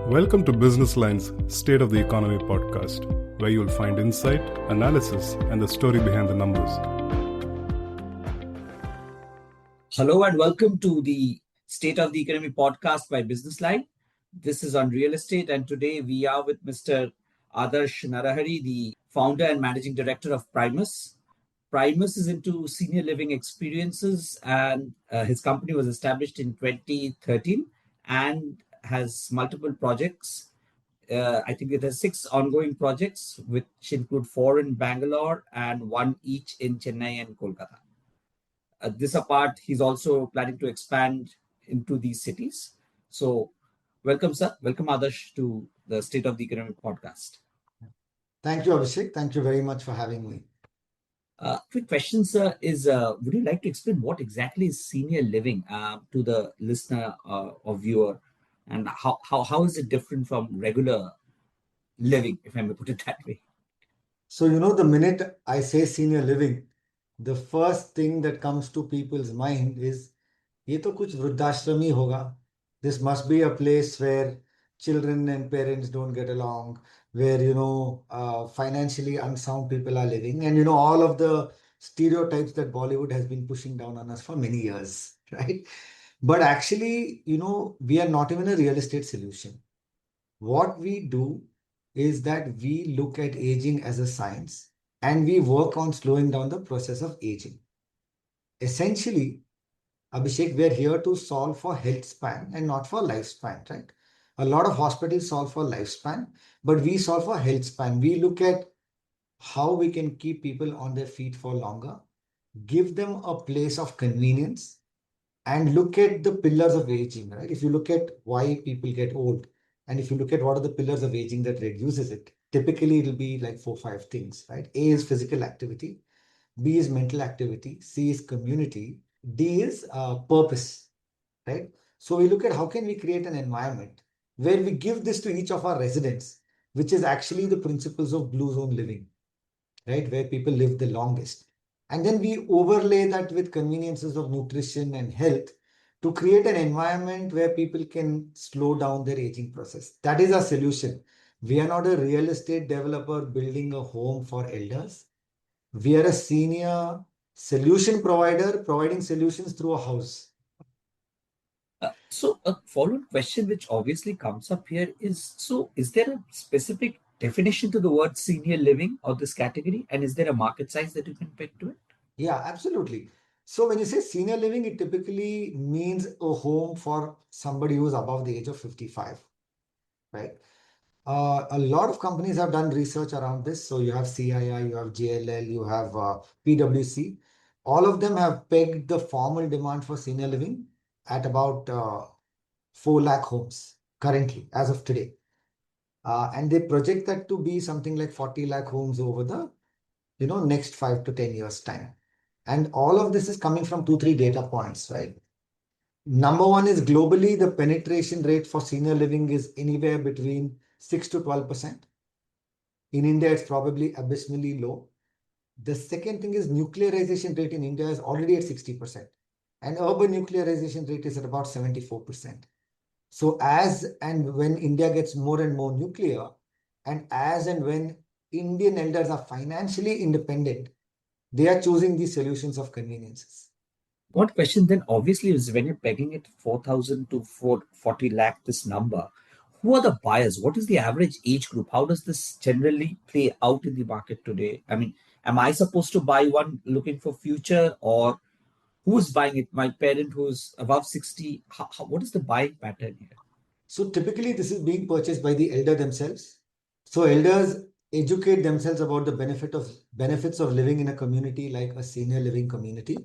Welcome to Business Line's State of the Economy podcast, where you'll find insight, analysis, and the story behind the numbers. Hello and welcome to the State of the Economy podcast by Businessline. This is on real estate, and today we are with Mr. Adarsh Narahari, the founder and managing director of Primus. Primus is into senior living experiences, and his company was established in 2013 and has multiple projects. I think it has 6 ongoing projects, which include 4 in Bangalore and 1 each in Chennai and Kolkata. This apart, he's also planning to expand into these cities. So, welcome, sir. Welcome, Adarsh, to the State of the Economy podcast. Thank you, Abhishek. Thank you very much for having me. Quick question, sir, is would you like to explain what exactly is senior living to the listener or viewer, and how is it different from regular living, if I may put it that way? So, the minute I say senior living, the first thing that comes to people's mind is, ये तो कुछ वृद्धाश्रम ही होगा. This must be a place where children and parents don't get along, where, financially unsound people are living, and, all of the stereotypes that Bollywood has been pushing down on us for many years, right? But actually, we are not even a real estate solution. What we do is that we look at aging as a science and we work on slowing down the process of aging. Essentially, Abhishek, we're here to solve for health span and not for lifespan, right? A lot of hospitals solve for lifespan, but we solve for health span. We look at how we can keep people on their feet for longer, give them a place of convenience, and look at the pillars of aging, right? If you look at why people get old, and if you look at what are the pillars of aging that reduces it, typically it'll be like 4-5 things, right? A is physical activity, B is mental activity, C is community, D is purpose, right? So we look at how can we create an environment where we give this to each of our residents, which is actually the principles of blue zone living, right? Where people live the longest. And then we overlay that with conveniences of nutrition and health to create an environment where people can slow down their aging process. That is our solution. We are not a real estate developer building a home for elders. We are a senior solution provider providing solutions through a house. So a follow-up question which obviously comes up here is, so is there a specific definition to the word senior living or this category, and is there a market size that you can pick to it? Yeah, absolutely. So when you say senior living, it typically means a home for somebody who's above the age of 55, right? A lot of companies have done research around this. So you have CII, you have JLL, you have PwC. All of them have pegged the formal demand for senior living at about 4 lakh homes currently, as of today. And they project that to be something like 40 lakh homes over the next 5 to 10 years time. And all of this is coming from 2-3 data points, right? Number one is globally, the penetration rate for senior living is anywhere between 6 to 12%. In India, it's probably abysmally low. The second thing is nuclearization rate in India is already at 60%. And urban nuclearization rate is at about 74%. So as and when India gets more and more nuclear, and as and when Indian elders are financially independent, they are choosing these solutions of conveniences. One question then obviously is, when you're pegging it 4,000 to 40 lakh, this number, who are the buyers? What is the average age group? How does this generally play out in the market today? I mean, am I supposed to buy one looking for future, or who's buying it? My parent who's above 60, what is the buying pattern here? So typically this is being purchased by the elder themselves. So elders educate themselves about the benefits of living in a community like a senior living community.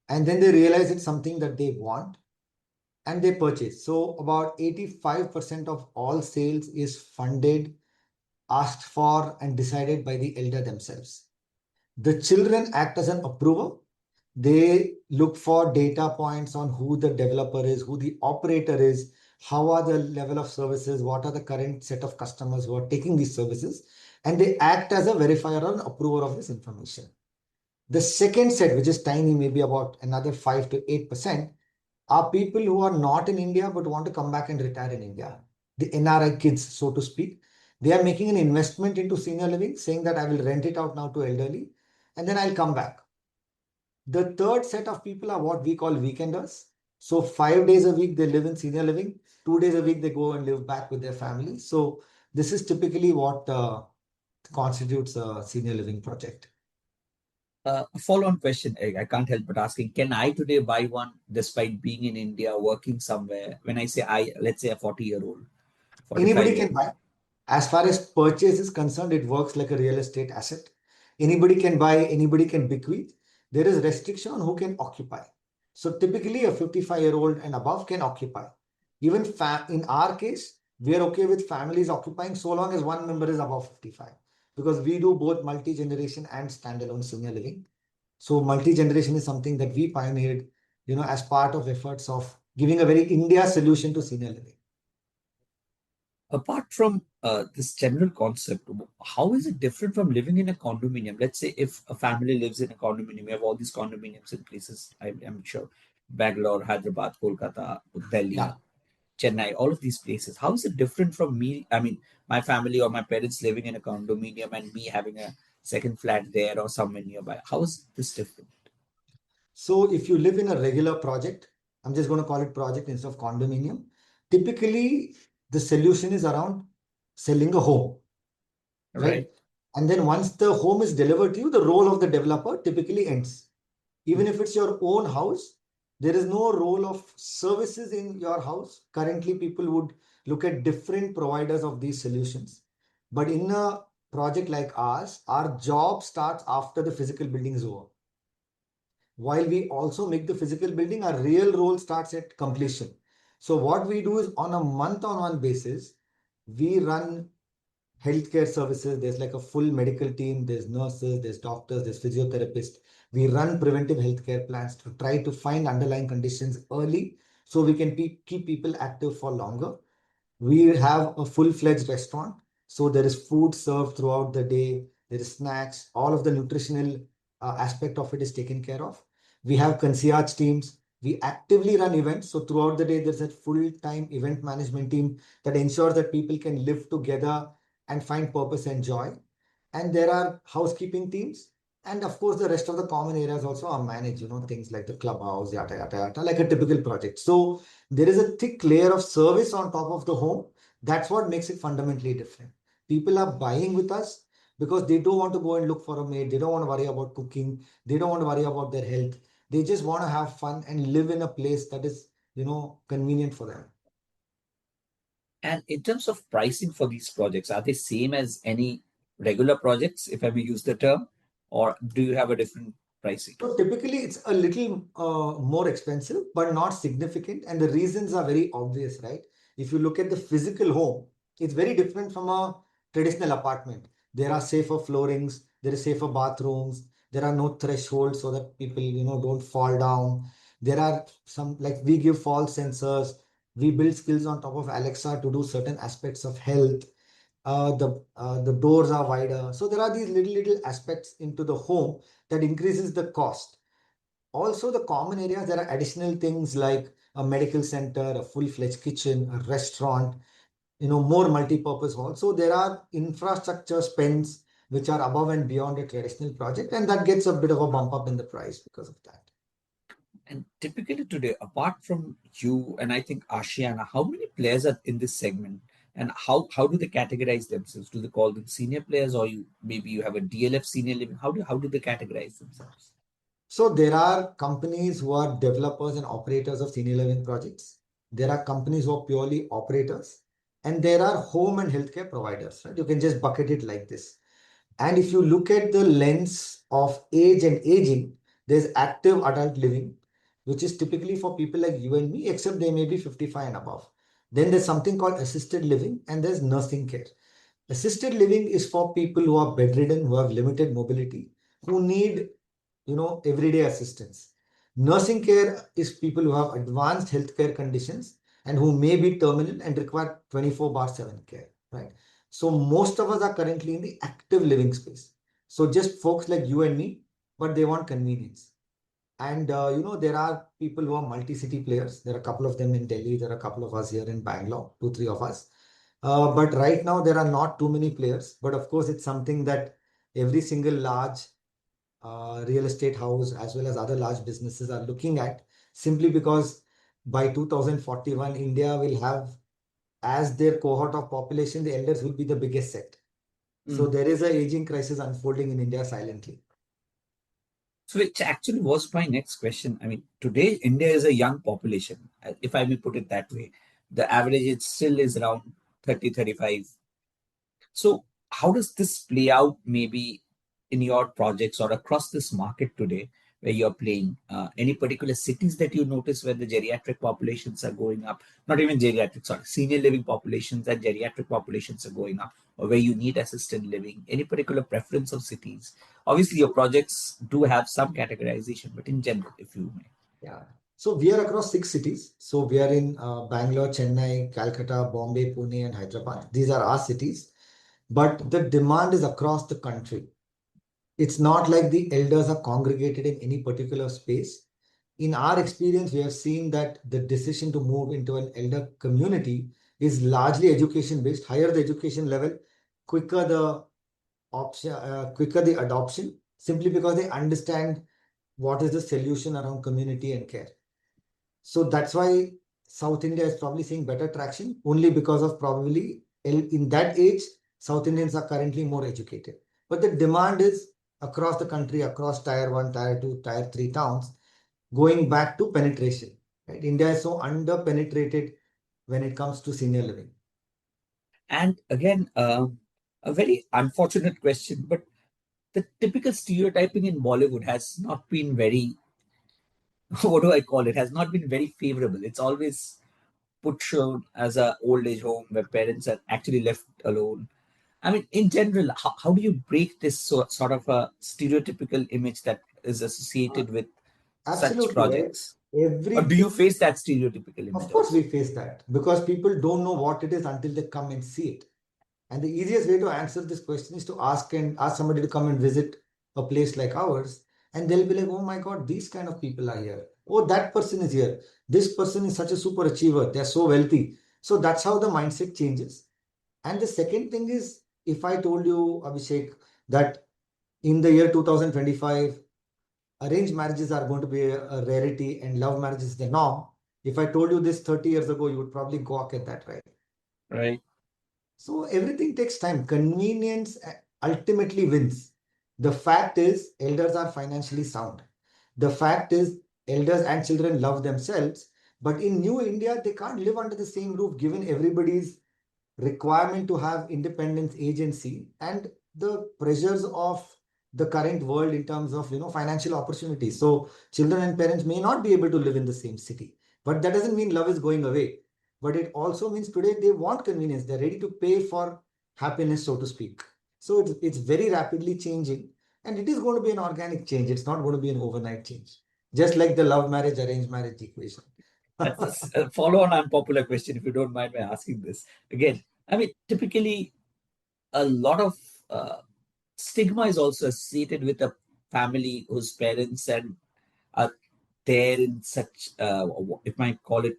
And then they realize it's something that they want and they purchase. So about 85% of all sales is funded, asked for, and decided by the elder themselves. The children act as an approver. They look for data points on who the developer is, who the operator is, how are the level of services, what are the current set of customers who are taking these services, and they act as a verifier or an approver of this information. The second set, which is tiny, maybe about another 5 to 8%, are people who are not in India but want to come back and retire in India. the NRI kids, so to speak. They are making an investment into senior living, saying that I will rent it out now to elderly and then I'll come back. The third set of people are what we call weekenders. So 5 days a week they live in senior living, 2 days a week they go and live back with their family. So this is typically what constitutes a senior living project. A follow-on question, I can't help but asking, can I today buy one despite being in India, working somewhere? When I say I, let's say a 40-year-old, Anybody 45-year. can buy. As far as purchase is concerned, it works like a real estate asset. Anybody can buy, anybody can bequeath. There is restriction on who can occupy. So typically a 55-year-old and above can occupy. Even in our case, we are okay with families occupying so long as one member is above 55. Because we do both multi-generation and standalone senior living. So multi-generation is something that we pioneered, as part of efforts of giving a very India solution to senior living. Apart from this general concept, how is it different from living in a condominium? Let's say if a family lives in a condominium, we have all these condominiums in places, I'm sure, Bangalore, Hyderabad, Kolkata, Yeah. Delhi, Chennai, all of these places. How is it different from me? I mean, my family or my parents living in a condominium and me having a second flat there or somewhere nearby. How is this different? So if you live in a regular project, I'm just going to call it project instead of condominium. Typically, the solution is around selling a home, right? Right. And then once the home is delivered to you, the role of the developer typically ends. Even if it's your own house, there is no role of services in your house. Currently, people would look at different providers of these solutions. But in a project like ours, our job starts after the physical building is over. While we also make the physical building, our real role starts at completion. So what we do is on a month-on-month basis, we run healthcare services. There's like a full medical team, there's nurses, there's doctors, there's physiotherapists. We run preventive healthcare plans to try to find underlying conditions early so we can keep people active for longer. We have a full-fledged restaurant. So there is food served throughout the day. There is snacks. All of the nutritional aspect of it is taken care of. We have concierge teams. We actively run events. So throughout the day, there's a full-time event management team that ensures that people can live together and find purpose and joy. And there are housekeeping teams. And of course, the rest of the common areas also are managed, things like the clubhouse, yada, yada, yada, like a typical project. So there is a thick layer of service on top of the home. That's what makes it fundamentally different. People are buying with us because they don't want to go and look for a maid. They don't want to worry about cooking. They don't want to worry about their health. They just want to have fun and live in a place that is, convenient for them. And in terms of pricing for these projects, are they same as any regular projects, if I may use the term, or do you have a different pricing? So typically, it's a little more expensive, but not significant. And the reasons are very obvious, right? If you look at the physical home, it's very different from a traditional apartment. There are safer floorings, there are safer bathrooms, there are no thresholds so that people, don't fall down. There are some, like we give fall sensors, we build skills on top of Alexa to do certain aspects of health. The doors are wider. So there are these little aspects into the home that increases the cost. Also, the common areas, there are additional things like a medical center, a full-fledged kitchen, a restaurant, more multi-purpose hall. So there are infrastructure spends which are above and beyond a traditional project, and that gets a bit of a bump up in the price because of that. And typically today, apart from you and I think Ashiana, how many players are in this segment? And how do they categorize themselves? Do they call them senior players, or maybe you have a DLF senior living? How do they categorize themselves? So there are companies who are developers and operators of senior living projects. There are companies who are purely operators, and there are home and healthcare providers, right? You can just bucket it like this. And if you look at the lens of age and aging, there's active adult living, which is typically for people like you and me, except they may be 55 and above. Then there's something called assisted living, and there's nursing care. Assisted living is for people who are bedridden, who have limited mobility, who need, everyday assistance. Nursing care is people who have advanced healthcare conditions and who may be terminal and require 24 bar 7 care, right? So most of us are currently in the active living space. So just folks like you and me, but they want convenience. And there are people who are multi-city players. There are a couple of them in Delhi. There are a couple of us here in Bangalore, two, three of us. But right now, there are not too many players. But of course, it's something that every single large real estate house as well as other large businesses are looking at, simply because by 2041, India will have as their cohort of population, the elders will be the biggest set. So Mm. there is a aging crisis unfolding in India silently. So, which actually was my next question. I mean, today India is a young population, if I may put it that way. The average age still is around 30, 35. So, how does this play out maybe in your projects or across this market today where you're playing? Any particular cities that you notice where the geriatric populations are going up? Not even geriatric, sorry, senior living populations and geriatric populations are going up, or where you need assisted living? Any particular preference of cities? Obviously, your projects do have some categorization, but in general, if you may. Yeah. So we are across 6 cities. So we are in Bangalore, Chennai, Calcutta, Bombay, Pune, and Hyderabad. These are our cities. But the demand is across the country. It's not like the elders are congregated in any particular space. In our experience, we have seen that the decision to move into an elder community is largely education based. Higher the education level, quicker the quicker the adoption, simply because they understand what is the solution around community and care. So that's why South India is probably seeing better traction, only because of probably in that age, South Indians are currently more educated. But the demand is across the country, across tier 1, tier 2, tier 3 towns, going back to penetration. Right? India is so under penetrated when it comes to senior living. And again, a very unfortunate question, but the typical stereotyping in Bollywood has not been very, what do I call it, has not been very favorable. It's always put shown as a old age home where parents are actually left alone. I mean, in general, how do you break this sort of a stereotypical image that is Uh, associated with such Absolutely. projects? Or do you Everything. face that stereotypical Of image course, also? we face that because people don't know what it is until they come and see it. And the easiest way to answer this question is to ask somebody to come and visit a place like ours, and they'll be like, "Oh my God, these kind of people are here. Oh, that person is here. This person is such a super achiever. They're so wealthy." So that's how the mindset changes. And the second thing is, if I told you, Abhishek, that in the year 2025, arranged marriages are going to be a rarity and love marriage is the norm. If I told you this 30 years ago, you would probably gawk at that, right? Right. So everything takes time. Convenience ultimately wins. The fact is, elders are financially sound. The fact is, elders and children love themselves. But in New India, they can't live under the same roof given everybody's requirement to have independence, agency, and the pressures of the current world in terms of financial opportunities. So children and parents may not be able to live in the same city, but that doesn't mean love is going away. But it also means today they want convenience. They're ready to pay for happiness, so to speak. So it's very rapidly changing, and it is going to be an organic change. It's not going to be an overnight change, just like the love marriage, arranged marriage equation. That's a follow on unpopular question, if you don't mind my asking this. Again, I mean, typically, a lot of uh, stigma is also associated with a family whose parents and are there in such, if I call it,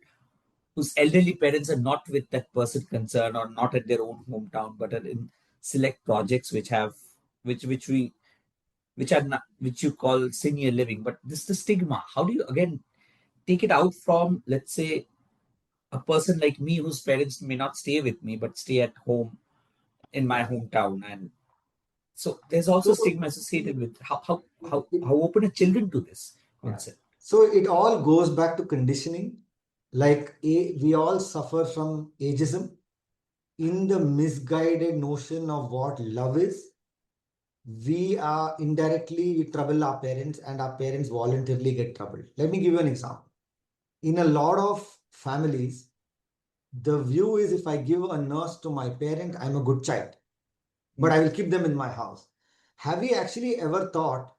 whose elderly parents are not with that person concerned or not at their own hometown, but are in select projects which have, which we, which are not, which you call senior living. But this is the stigma. How do you again take it out from, let's say, a person like me whose parents may not stay with me but stay at home in my Yeah. hometown? And so there's also So stigma associated with it, how open are children to this yeah. concept. So it all goes back to conditioning. Like we all suffer from ageism in the misguided notion of what love is. We are indirectly we trouble our parents, and our parents voluntarily get troubled. Let me give you an example. In a lot of families, the view is if I give a nurse to my parent, I'm a good child, but Mm. I will keep them in my house. Have you actually ever thought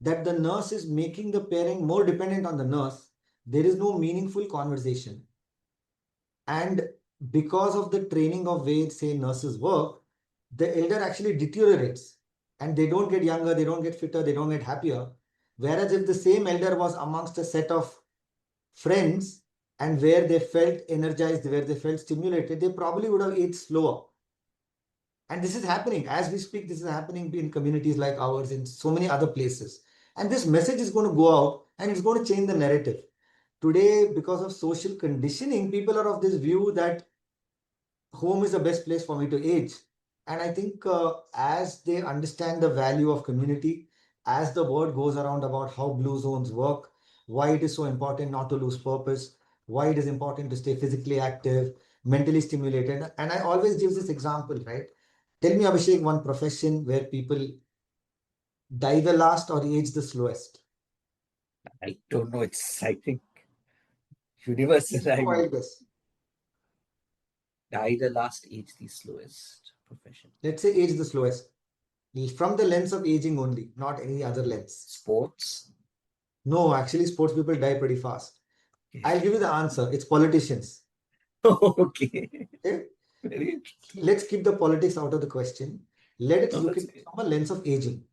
that the nurse is making the parent more dependent on the nurse? There is no meaningful conversation. And because of the training of way, say, nurses work, the elder actually deteriorates and they don't get younger, they don't get fitter, they don't get happier. Whereas if the same elder was amongst a set of friends and where they felt energized, where they felt stimulated, they probably would have aged slower. And this is happening as we speak. This is happening in communities like ours, in so many other places. And this message is going to go out and it's going to change the narrative. Today, because of social conditioning, people are of this view that home is the best place for me to age. And I think as they understand the value of community, as the word goes around about how blue zones work, why it is so important not to lose purpose, why it is important to stay physically active, mentally stimulated. And I always give this example, right? Tell me, Abhishek, one profession where people die the last or age the slowest. I don't know. It's, I think, universal. Take a I mean, wild guess. die the last, age the slowest profession. Let's say age the slowest. From the lens of aging only, not any other lens. Sports. No, actually, sports people die pretty fast. I'll Okay. give you the answer. It's politicians. Okay. Okay? Very interesting. Let's keep the politics out of the question. Let us No, look at that's it great. from a lens of aging.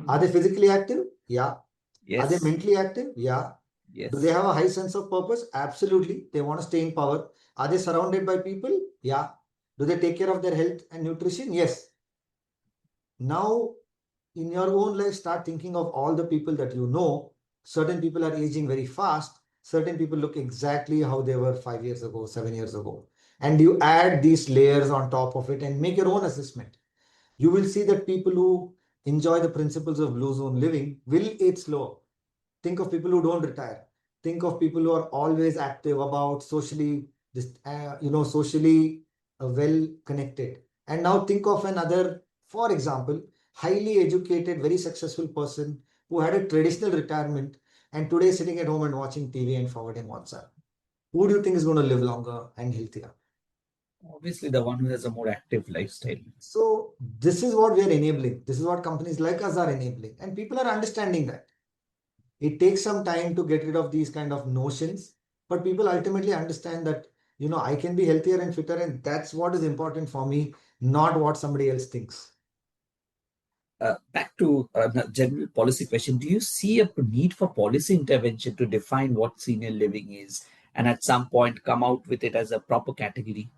Are Mhm. they physically active? Yeah. Are they Yes. mentally active? Yeah. Do they Yes. have a high sense of purpose? Absolutely. They want to stay in power. Are they surrounded by people? Yeah. Do they take care of their health and nutrition? Yes. Now, in your own life, start thinking of all the people that you know. Certain people are aging very fast. Certain people look exactly how they were 5 years ago, 7 years ago. And you add these layers on top of it and make your own assessment. You will see that people who enjoy the principles of blue zone living will age slower. Think of people who don't retire. Think of people who are always active about socially, socially well connected. And now think of another, for example, highly educated, very successful person who had a traditional retirement and today is sitting at home and watching TV and forwarding WhatsApp. Who do you think is going to live longer and healthier? Obviously, the one who has a more active lifestyle. So this is what we are enabling. This is what companies like us are enabling, and people are understanding that. It takes some time to get rid of these kind of notions, but people ultimately understand that, I can be healthier and fitter, and that's what is important for me, not what somebody else thinks. Back to a general policy question. Do you see a need for policy intervention to define what senior living is and at some point come out with it as a proper category?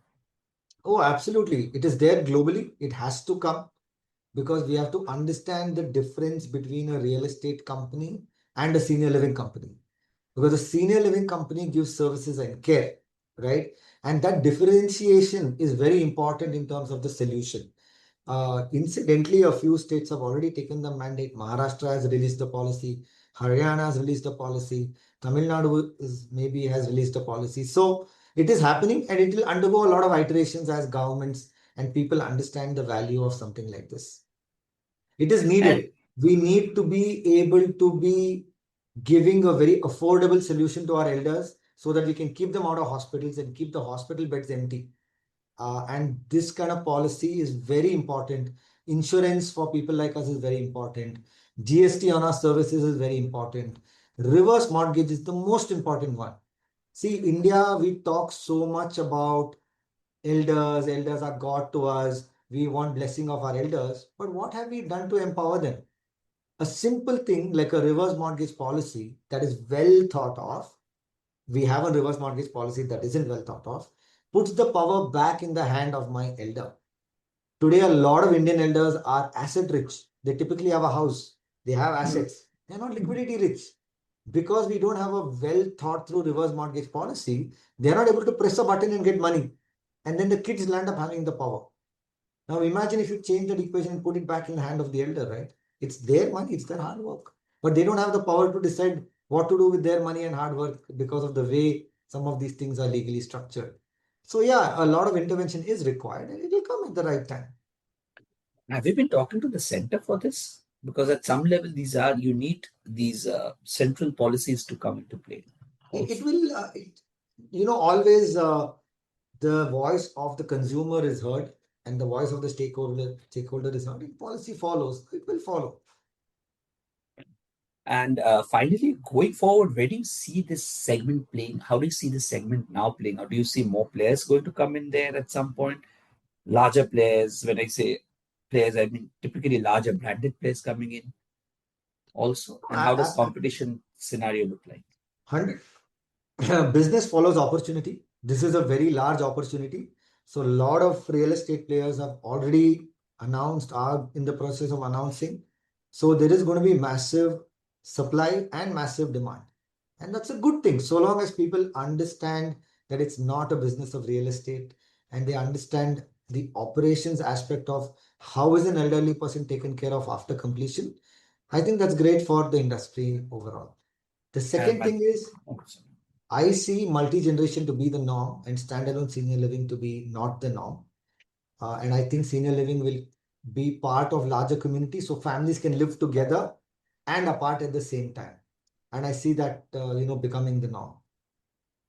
Oh, absolutely. It is there globally. It has to come because we have to understand the difference between a real estate company and a senior living company. Because a senior living company gives services and care, right? And that differentiation is very important in terms of the solution. Incidentally, a few states have already taken the mandate. Maharashtra has released the policy. Haryana has released the policy. Tamil Nadu is, maybe has released a policy. So it is happening and it will undergo a lot of iterations as governments and people understand the value of something like this. It is And needed. We need to be able to be giving a very affordable solution to our elders so that we can keep them out of hospitals and keep the hospital beds empty. And this kind of policy is very important. Insurance for people like us is very important. GST on our services is very important. Reverse mortgage is the most important one. See, India, we talk so much about elders. Elders are God to us. We want blessing of our elders. But what have we done to empower them? A simple thing like a reverse mortgage policy that is well thought of. We have a reverse mortgage policy that isn't well thought of, puts the power back in the hand of my elder. Today, a lot of Indian elders are asset rich. They typically have a house, they have assets. They're not liquidity rich. Because we don't have a well thought through reverse mortgage policy, they're not able to press a button and get money. And then the kids land up having the power. Now imagine if you change that equation and put it back in the hand of the elder, right? It's their money, it's their hard work. But they don't have the power to decide what to do with their money and hard work because of the way some of these things are legally structured. So yeah, a lot of intervention is required and it will come at the right time. have you been talking to the center for this? Because at some level, you need these central policies to come into play It also. will, always the voice of the consumer is heard and the voice of the stakeholder is heard. And policy follows, it will follow. And finally, going forward, where do you see this segment playing? How do you see this segment now playing? Or do you see more players going to come in there at some point? Larger players, when I say players, I mean typically larger branded players coming in also. And how does competition scenario look like? 100. business follows opportunity. This is a very large opportunity. So a lot of real estate players have already announced, are in the process of announcing. So there is going to be massive supply and massive demand. And that's a good thing. So long as people understand that it's not a business of real estate and they understand the operations aspect of how is an elderly person taken care of after completion, I think that's great for the industry overall. The second But thing is I see multi-generation to be the norm and standalone senior living to be not the norm. And I think senior living will be part of larger communities so families can live together and apart at the same time. And I see that, becoming the norm.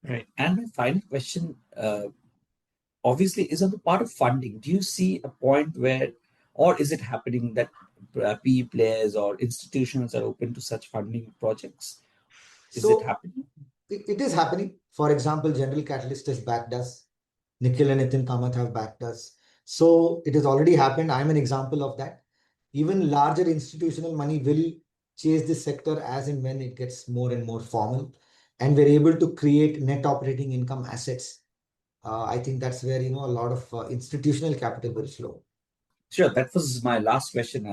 right. And my final question, obviously, is on the part of funding. Do you see a point where, or is it happening that PE players or institutions are open to such funding projects? Is it So happening? it is happening. For example, General Catalyst has backed us. Nikhil and Nitin Kamath have backed us. So it has already happened. I'm an example of that. Even larger institutional money will chase this sector as and when it gets more and more formal. And we're able to create net operating income assets. I think that's where, a lot of institutional capital will flow. Sure. That was my last question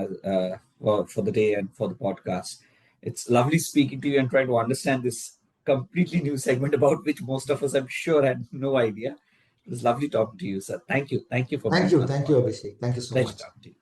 for the day and for the podcast. It's lovely speaking to you and trying to understand this completely new segment about which most of us, I'm sure, had no idea. It was lovely talking to you, sir. Thank you. Thank you for Thank being you. on the Thank you, podcast. Abhishek. Thank you so Pleasure much. talking to you.